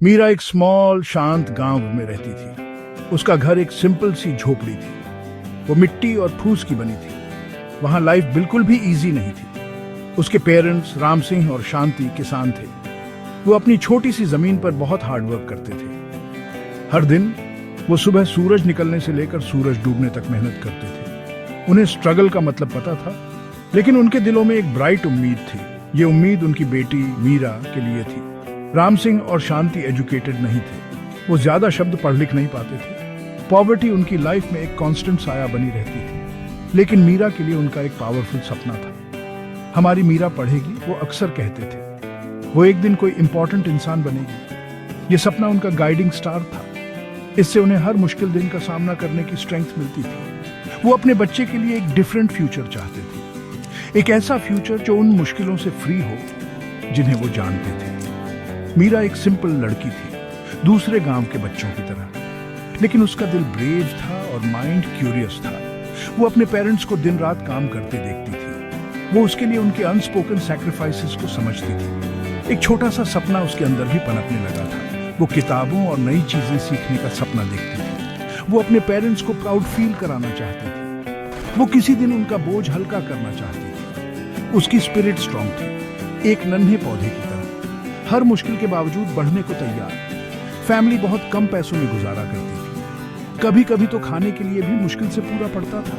मीरा एक स्मॉल शांत गांव में रहती थी। उसका घर एक सिंपल सी झोपड़ी थी। वो मिट्टी और फूस की बनी थी। वहां लाइफ बिल्कुल भी इजी नहीं थी। उसके पेरेंट्स राम सिंह और शांति किसान थे। वो अपनी छोटी सी जमीन पर बहुत हार्डवर्क करते थे। हर दिन वो सुबह सूरज निकलने से लेकर सूरज डूबने तक मेहनत करते थे। उन्हें स्ट्रगल का मतलब पता था, लेकिन उनके दिलों में एक ब्राइट उम्मीद थी। ये उम्मीद उनकी बेटी मीरा के लिए थी। राम सिंह और शांति एजुकेटेड नहीं थे। वो ज्यादा शब्द पढ़ लिख नहीं पाते थे। पॉवर्टी उनकी लाइफ में एक कांस्टेंट साया बनी रहती थी। लेकिन मीरा के लिए उनका एक पावरफुल सपना था। हमारी मीरा पढ़ेगी, वो अक्सर कहते थे। वो एक दिन कोई इंपॉर्टेंट इंसान बनेगी। ये सपना उनका गाइडिंग स्टार था। इससे उन्हें हर मुश्किल दिन का सामना करने की स्ट्रेंथ मिलती थी। वो अपने बच्चे के लिए एक डिफरेंट फ्यूचर चाहते थे। एक ऐसा फ्यूचर जो उन मुश्किलों से फ्री हो जिन्हें वो जानते थे। मीरा एक सिंपल लड़की थी, दूसरे गांव के बच्चों की तरह, लेकिन उसका दिल ब्रेव था और माइंड क्यूरियस था। वो अपने पेरेंट्स को दिन रात काम करते देखती थी। वो उसके लिए उनके अनस्पोकन सैक्रिफाइसेस को समझती थी। एक छोटा सा सपना उसके अंदर भी पनपने लगा था। वो किताबों और नई चीजें सीखने का सपना देखती थी। वो अपने पेरेंट्स को प्राउड फील कराना चाहती थी। वो किसी दिन उनका बोझ हल्का करना चाहती थी। उसकी स्पिरिट स्ट्रांग थी, एक नन्हे पौधे की तरह, हर मुश्किल के बावजूद बढ़ने को तैयार। फैमिली बहुत कम पैसों में गुजारा करती थी। कभी कभी तो खाने के लिए भी मुश्किल से पूरा पड़ता था।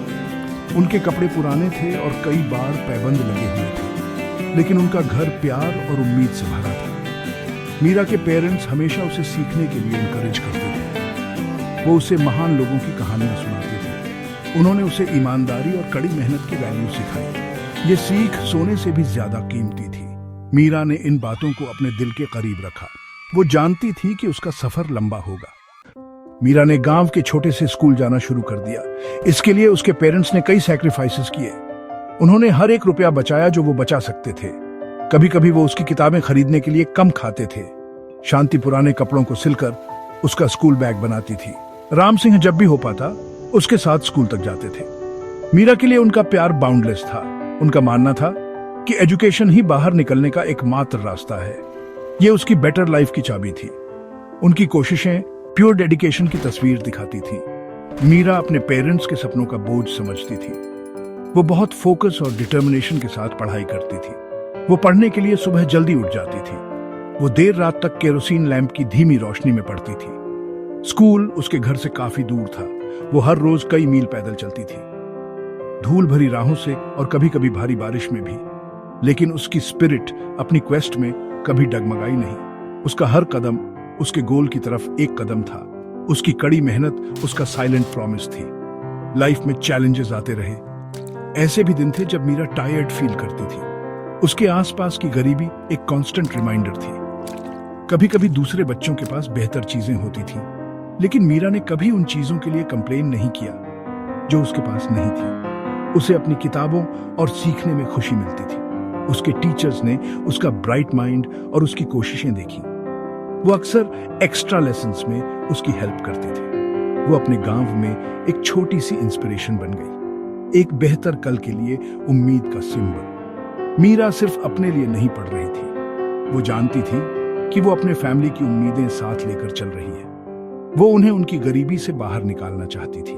उनके कपड़े पुराने थे और कई बार पैबंद लगे हुए थे, लेकिन उनका घर प्यार और उम्मीद से भरा था। मीरा के पेरेंट्स हमेशा उसे सीखने के लिए इनकरेज करते थे। वो उसे महान लोगों की कहानियां सुनाते थे। उन्होंने उसे ईमानदारी और कड़ी मेहनत की वैल्यू सिखाई। ये सीख सोने से भी ज्यादा कीमती थी। मीरा ने इन बातों को अपने दिल के करीब रखा। वो जानती थी कि उसका सफर लंबा होगा। मीरा ने गांव के छोटे से स्कूल जाना शुरू कर दिया। इसके लिए उसके पेरेंट्स ने कई सैक्रिफाइसेस किए। उन्होंने हर एक रुपया बचाया जो वो बचा सकते थे। कभी कभी वो उसकी किताबें खरीदने के लिए कम खाते थे। शांति पुराने कपड़ों को सिलकर उसका स्कूल बैग बनाती थी। राम सिंह जब भी हो पाता उसके साथ स्कूल तक जाते थे। मीरा के लिए उनका प्यार बाउंडलेस था। उनका मानना था कि एजुकेशन ही बाहर निकलने का एकमात्र रास्ता है। यह उसकी बेटर लाइफ की चाबी थी। उनकी कोशिशें प्योर डेडिकेशन की तस्वीर दिखाती थी। मीरा अपने पेरेंट्स के सपनों का बोझ समझती थी। वो बहुत फोकस और डिटर्मिनेशन के साथ पढ़ाई करती थी। वो पढ़ने के लिए सुबह जल्दी उठ जाती थी। वो देर रात तक केरोसिन लैंप की धीमी रोशनी में पढ़ती थी। स्कूल उसके घर से काफी दूर था। वो हर रोज कई मील पैदल चलती थी, धूल भरी राहों से और कभी कभी भारी बारिश में भी। लेकिन उसकी स्पिरिट अपनी क्वेस्ट में कभी डगमगाई नहीं। उसका हर कदम उसके गोल की तरफ एक कदम था। उसकी कड़ी मेहनत उसका साइलेंट प्रॉमिस थी। लाइफ में चैलेंजेस आते रहे। ऐसे भी दिन थे जब मीरा टायर्ड फील करती थी। उसके आसपास की गरीबी एक कांस्टेंट रिमाइंडर थी। कभी कभी दूसरे बच्चों के पास बेहतर चीजें होती थी, लेकिन मीरा ने कभी उन चीजों के लिए कंप्लेन नहीं किया जो उसके पास नहीं थी। उसे अपनी किताबों और सीखने में खुशी मिलती थी। उसके टीचर्स ने उसका ब्राइट माइंड और उसकी कोशिशें देखी। वो अक्सर एक्स्ट्रा लेसन्स में उसकी हेल्प करते थे। वो अपने गांव में एक छोटी सी इंस्पिरेशन बन गई, एक बेहतर कल के लिए उम्मीद का सिंबल। मीरा सिर्फ अपने लिए नहीं पढ़ रही थी। वो जानती थी कि वो अपने फैमिली की उम्मीदें साथ लेकर चल रही है। वो उन्हें उनकी गरीबी से बाहर निकालना चाहती थी।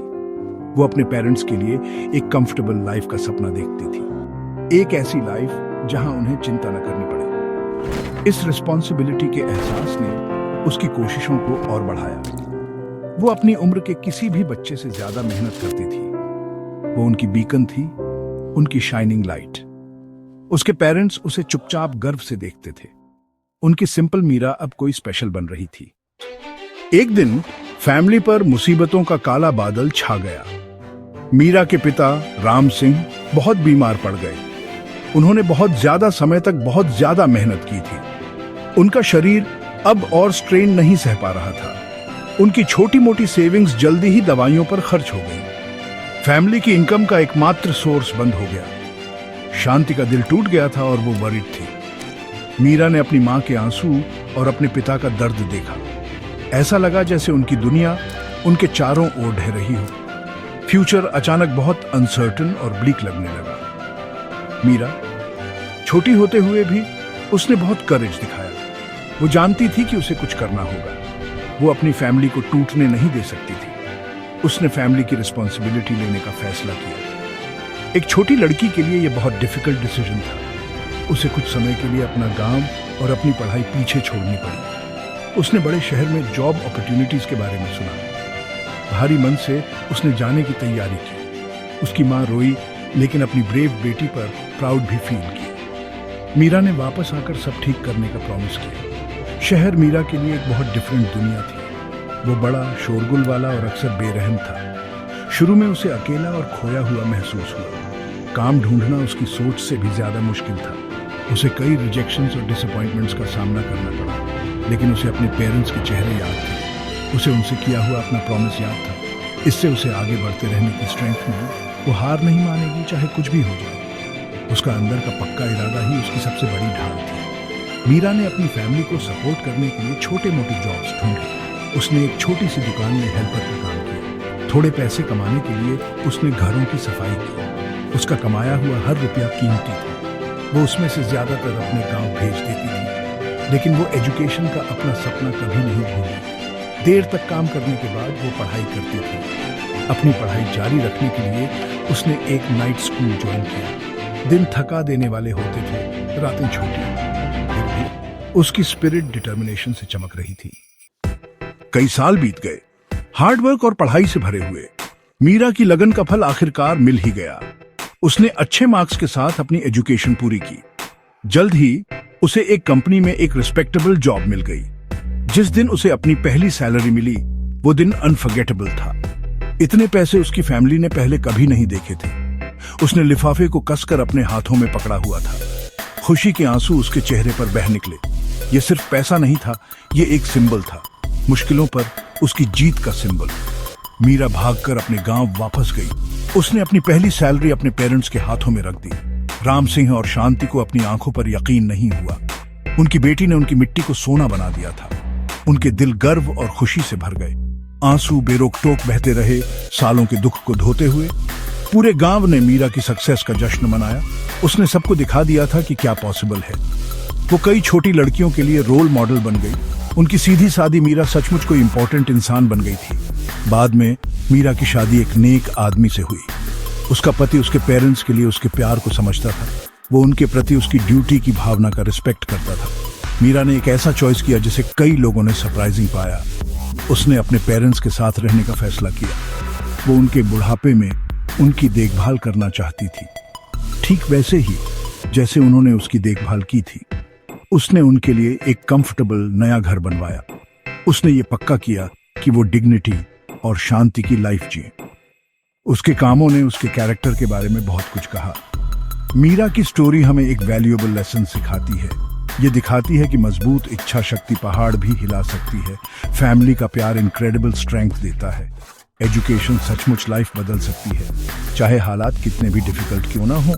वो अपने पेरेंट्स के लिए एक कंफर्टेबल लाइफ का सपना देखती थी, एक ऐसी लाइफ जहां उन्हें चिंता न करनी पड़े। इस रिस्पॉन्सिबिलिटी के एहसास ने उसकी कोशिशों को और बढ़ाया। वो अपनी उम्र के किसी भी बच्चे से ज्यादा मेहनत करती थी। वो उनकी बीकन थी, उनकी शाइनिंग लाइट। उसके पेरेंट्स उसे चुपचाप गर्व से देखते थे। उनकी सिंपल मीरा अब कोई स्पेशल बन रही थी। एक दिन फैमिली पर मुसीबतों का काला बादल छा गया। मीरा के पिता राम सिंह बहुत बीमार पड़ गए। उन्होंने बहुत ज्यादा समय तक बहुत ज्यादा मेहनत की थी। उनका शरीर अब और स्ट्रेन नहीं सह पा रहा था। उनकी छोटी मोटी सेविंग्स जल्दी ही दवाइयों पर खर्च हो गई। फैमिली की इनकम का एकमात्र सोर्स बंद हो गया। शांति का दिल टूट गया था और वो वरीड थी। मीरा ने अपनी मां के आंसू और अपने पिता का दर्द देखा। ऐसा लगा जैसे उनकी दुनिया उनके चारों ओर ढह रही हो। फ्यूचर अचानक बहुत अनसर्टन और ब्लीक लगने लगा। मीरा छोटी होते हुए भी उसने बहुत करेज दिखाया। वो जानती थी कि उसे कुछ करना होगा। वो अपनी फैमिली को टूटने नहीं दे सकती थी। उसने फैमिली की रिस्पॉन्सिबिलिटी लेने का फैसला किया। एक छोटी लड़की के लिए यह बहुत डिफिकल्ट डिसीजन था। उसे कुछ समय के लिए अपना गांव और अपनी पढ़ाई पीछे छोड़नी पड़ी। उसने बड़े शहर में जॉब अपॉर्चुनिटीज के बारे में सुना। भारी मन से उसने जाने की तैयारी की। उसकी माँ रोई, लेकिन अपनी ब्रेव बेटी पर प्राउड भी फील की। मीरा ने वापस आकर सब ठीक करने का प्रॉमिस किया। शहर मीरा के लिए एक बहुत डिफरेंट दुनिया थी। वो बड़ा, शोरगुल वाला और अक्सर बेरहम था। शुरू में उसे अकेला और खोया हुआ महसूस हुआ। काम ढूंढना उसकी सोच से भी ज्यादा मुश्किल था। उसे कई रिजेक्शंस और डिसअपॉइंटमेंट्स का सामना करना पड़ा, लेकिन उसे अपने पेरेंट्स के चेहरे याद थे। उसे उनसे किया हुआ अपना प्रॉमिस याद था। इससे उसे आगे बढ़ते रहने की स्ट्रेंथ मिली। वो हार नहीं मानेगी, चाहे कुछ भी हो जाए। उसका अंदर का पक्का इरादा ही उसकी सबसे बड़ी ढाल थी। मीरा ने अपनी फैमिली को सपोर्ट करने के लिए छोटे मोटे जॉब्स ढूंढे। उसने एक छोटी सी दुकान में हेल्पर का काम किया। थोड़े पैसे कमाने के लिए उसने घरों की सफाई की। उसका कमाया हुआ हर रुपया कीमती था। वो उसमें से ज्यादातर अपने गांव भेज देती थी, लेकिन वो एजुकेशन का अपना सपना कभी नहीं भूली। देर तक काम करने के बाद वो पढ़ाई करती थी। अपनी पढ़ाई जारी रखने के लिए उसने एक नाइट स्कूल ज्वाइन किया। दिन थका देने वाले होते थे, रातें छोटी, फिर भी उसकी स्पिरिट डिटर्मिनेशन से चमक रही थी। कई साल बीत गए, हार्डवर्क और पढ़ाई से भरे हुए। मीरा की लगन का फल आखिरकार मिल ही गया। उसने अच्छे मार्क्स के साथ अपनी एजुकेशन पूरी की। जल्द ही उसे एक कंपनी में एक रिस्पेक्टेबल जॉब मिल गई। जिस दिन उसे अपनी पहली सैलरी मिली, वो दिन अनफॉरगेटेबल था। इतने पैसे उसकी फैमिली ने पहले कभी नहीं देखे थे। उसने लिफाफे को कसकर अपने हाथों में पकड़ा हुआ था। खुशी के आंसू उसके चेहरे पर बह निकले। यह सिर्फ पैसा नहीं था, ये एक सिंबल था, मुश्किलों पर उसकी जीत का सिंबल। मीरा भागकर अपने गांव वापस गई। उसने अपनी पहली सैलरी अपने पेरेंट्स के हाथों में रख दी। राम सिंह और शांति को अपनी आंखों पर यकीन नहीं हुआ। उनकी बेटी ने उनकी मिट्टी को सोना बना दिया था। उनके दिल गर्व और खुशी से भर गए। आंसू बेरोक टोक बहते रहे, सालों के दुख को धोते हुए। पूरे गांव ने मीरा की सक्सेस का जश्न मनाया। उसने सबको दिखा दिया था कि क्या पॉसिबल है। वो कई छोटी लड़कियों के लिए रोल मॉडल बन गई। उनकी सीधी सादी मीरा सचमुच कोई इंपॉर्टेंट इंसान बन गई थी। बाद में मीरा की शादी एक नेक आदमी से हुई। उसका पति उसके पेरेंट्स के लिए उसके प्यार को समझता था। वो उनके प्रति उसकी ड्यूटी की भावना का रिस्पेक्ट करता था। मीरा ने एक ऐसा चॉइस किया जिसे कई लोगों ने सरप्राइजिंग पाया। उसने अपने पेरेंट्स के साथ रहने का फैसला किया। वो उनके बुढ़ापे में उनकी देखभाल करना चाहती थी, ठीक वैसे ही जैसे उन्होंने उसकी देखभाल की थी। उसने उनके लिए एक कंफर्टेबल नया घर बनवाया। उसने ये पक्का किया कि वो डिग्निटी और शांति की लाइफ जिए। उसके कामों ने उसके कैरेक्टर के बारे में बहुत कुछ कहा। मीरा की स्टोरी हमें एक वैल्यूएबल लेसन सिखाती है। ये दिखाती है कि मजबूत इच्छा शक्ति पहाड़ भी हिला सकती है। फैमिली का प्यार इनक्रेडिबल स्ट्रेंथ देता है। एजुकेशन सचमुच लाइफ बदल सकती है, चाहे हालात कितने भी डिफिकल्ट क्यों ना हो।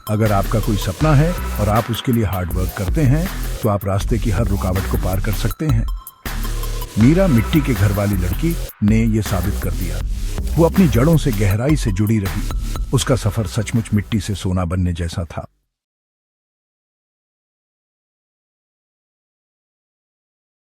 अगर आपका कोई सपना है और आप उसके लिए हार्ड वर्क करते हैं, तो आप रास्ते की हर रुकावट को पार कर सकते हैं। मीरा मिट्टी के घर वाली लड़की ने यह साबित कर दिया। वो अपनी जड़ों से गहराई से जुड़ी रही। उसका सफर सचमुच मिट्टी से सोना बनने जैसा था।